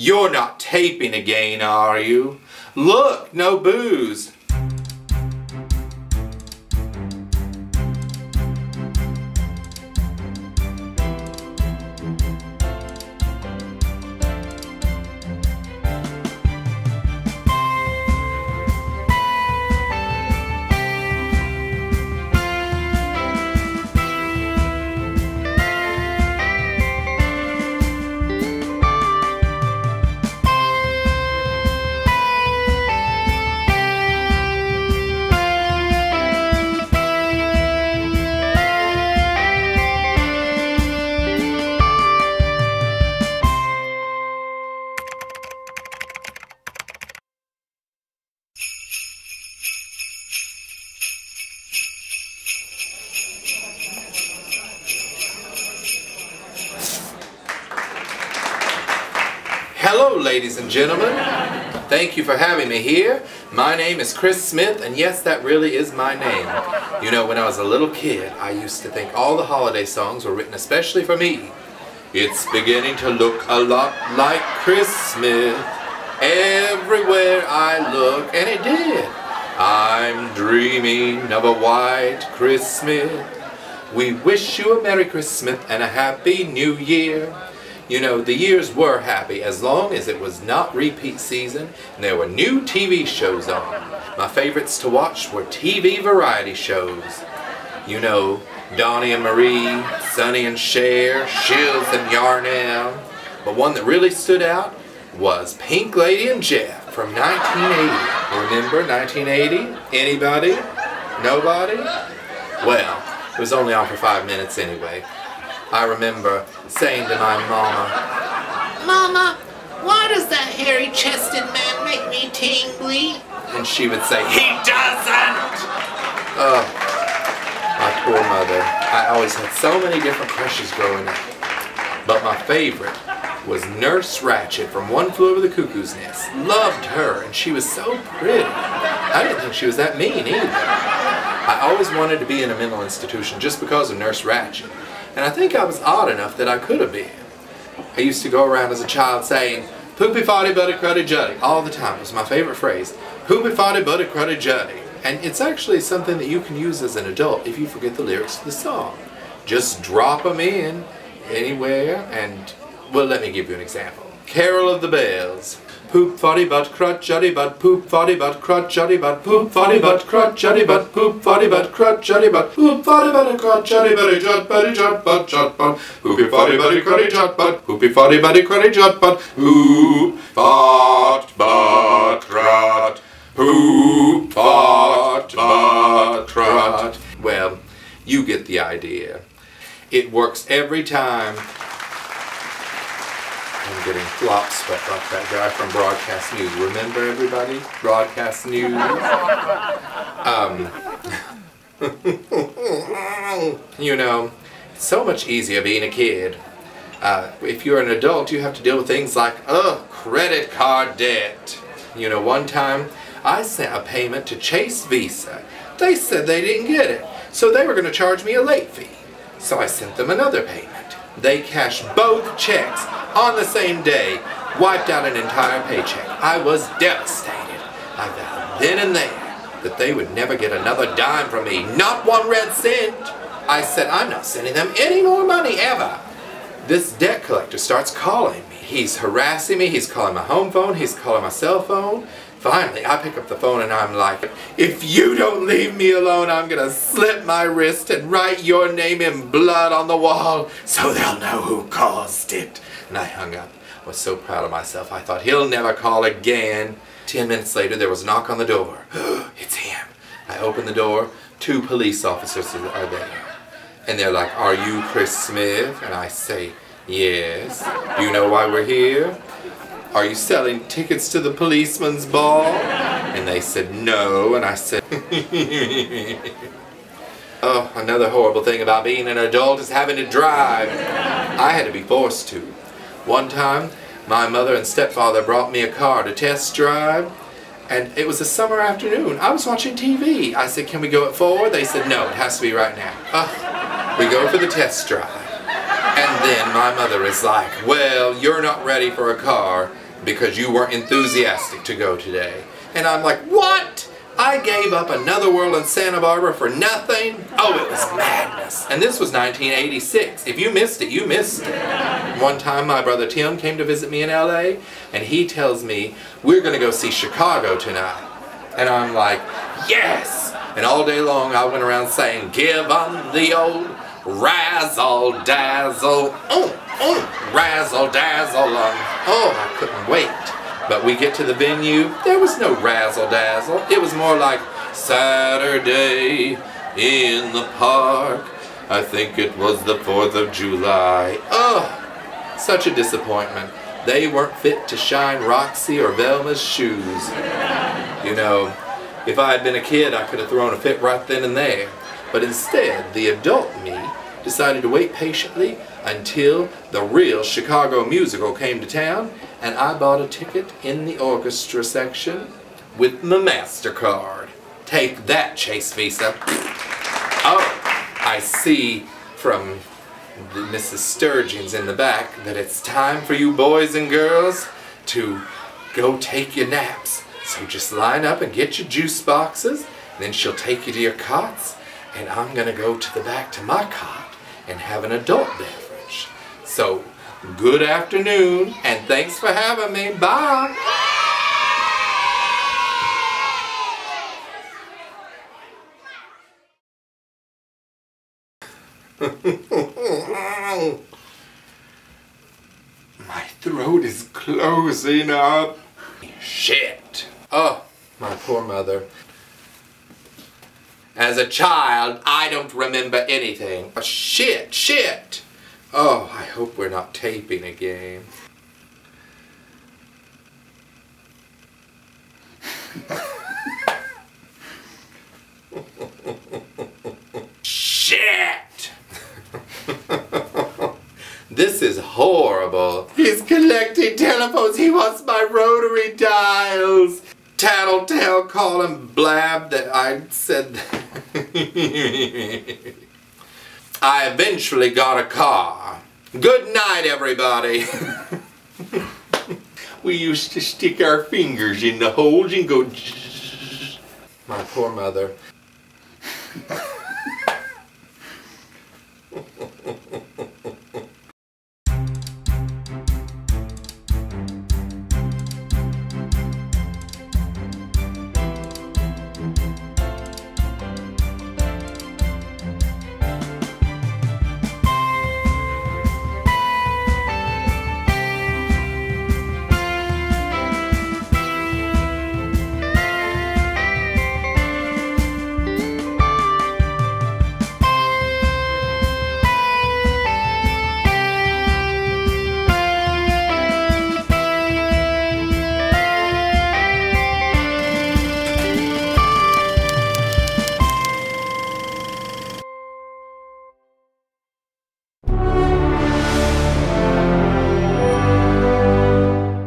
You're not taping again, are you? Look, no booze. Hello, ladies and gentlemen. Thank you for having me here. My name is Chris Smith, and yes, that really is my name. You know, when I was a little kid, I used to think all the holiday songs were written especially for me. It's beginning to look a lot like Christmas everywhere I look, and it did. I'm dreaming of a white Christmas. We wish you a Merry Christmas and a Happy New Year. You know, the years were happy as long as it was not repeat season and there were new TV shows on. My favorites to watch were TV variety shows. You know, Donnie and Marie, Sonny and Cher, Shields and Yarnell. But one that really stood out was Pink Lady and Jeff from 1980. Remember 1980? Anybody? Nobody? Well, it was only on for 5 minutes anyway. I remember saying to my mama, "Mama, why does that hairy-chested man make me tingly?" And she would say, "He doesn't!" Oh, my poor mother. I always had so many different crushes growing up. But my favorite was Nurse Ratched from One Flew Over the Cuckoo's Nest. Loved her, and she was so pretty. I didn't think she was that mean either. I always wanted to be in a mental institution just because of Nurse Ratched. And I think I was odd enough that I could have been. I used to go around as a child saying, "Poopy farty buddy cruddy juddy," all the time. It was my favorite phrase. Poopy farty buddy cruddy juddy. And it's actually something that you can use as an adult if you forget the lyrics to the song. Just drop them in anywhere and, well, let me give you an example. Carol of the Bells. Poop farty butt crut juddy butt poop farty butt crut juddy butt poop farty butt crut juddy butt poop farty butt crut juddy butt poop farty butt crut juddy buddy jut butt poopy farty buddy cruddy jut butt poopy farty buddy cruddy jut butt poop fart butt crut poop fart butt crut. Well, you get the idea. It works every time. I'm getting flop sweat like that guy from Broadcast News. Remember, everybody? Broadcast News. You know, it's so much easier being a kid. If you're an adult, you have to deal with things like, credit card debt. You know, one time I sent a payment to Chase Visa. They said they didn't get it, so they were going to charge me a late fee. So I sent them another payment. They cashed both checks on the same day, wiped out an entire paycheck. I was devastated. I vowed then and there that they would never get another dime from me, not 1 red cent. I said, I'm not sending them any more money ever. This debt collector starts calling me. He's harassing me, he's calling my home phone, he's calling my cell phone. Finally, I pick up the phone and I'm like, "If you don't leave me alone, I'm gonna slit my wrist and write your name in blood on the wall so they'll know who caused it." And I hung up. I was so proud of myself. I thought, he'll never call again. 10 minutes later, there was a knock on the door. It's him. I open the door. 2 police officers are there. And they're like, "Are you Chris Smith?" And I say, "Yes." "Do you know why we're here?" "Are you selling tickets to the policeman's ball?" And they said, "No." And I said, oh, another horrible thing about being an adult is having to drive. I had to be forced to. One time, my mother and stepfather brought me a car to test drive, and it was a summer afternoon. I was watching TV. I said, "Can we go at 4?" They said, "No, it has to be right now." We go for the test drive. And then my mother is like, "Well, you're not ready for a car. because you weren't enthusiastic to go today. And I'm like, what? I gave up Another World in Santa Barbara for nothing? Oh, it was madness. And this was 1986. If you missed it, you missed it. One time my brother Tim came to visit me in LA, and he tells me, we're going to go see Chicago tonight. And I'm like, yes! And all day long I went around saying, give 'em the old razzle dazzle, razzle dazzle. Oh, I couldn't wait. But we get to the venue, there was no razzle dazzle. It was more like Saturday in the park. I think it was the 4th of July. Oh, such a disappointment. They weren't fit to shine Roxy or Velma's shoes. You know, if I had been a kid, I could have thrown a fit right then and there. But instead, the adult me decided to wait patiently until the real Chicago musical came to town, and I bought a ticket in the orchestra section with my MasterCard. Take that, Chase Visa. Oh, I see from Mrs. Sturgeon's in the back that it's time for you boys and girls to go take your naps. So just line up and get your juice boxes, and then she'll take you to your cots, and I'm gonna go to the back to my cot and have an adult beverage. So, good afternoon, and thanks for having me. Bye! My throat is closing up. Shit. Oh, my poor mother. As a child, I don't remember anything. Oh, shit. Oh, I hope we're not taping again. Shit! This is horrible. He's collecting telephones. He wants my rotary dials. Tattletale called and blabbed that I said I eventually got a car. Good night, everybody. We used to stick our fingers in the holes and go My poor mother.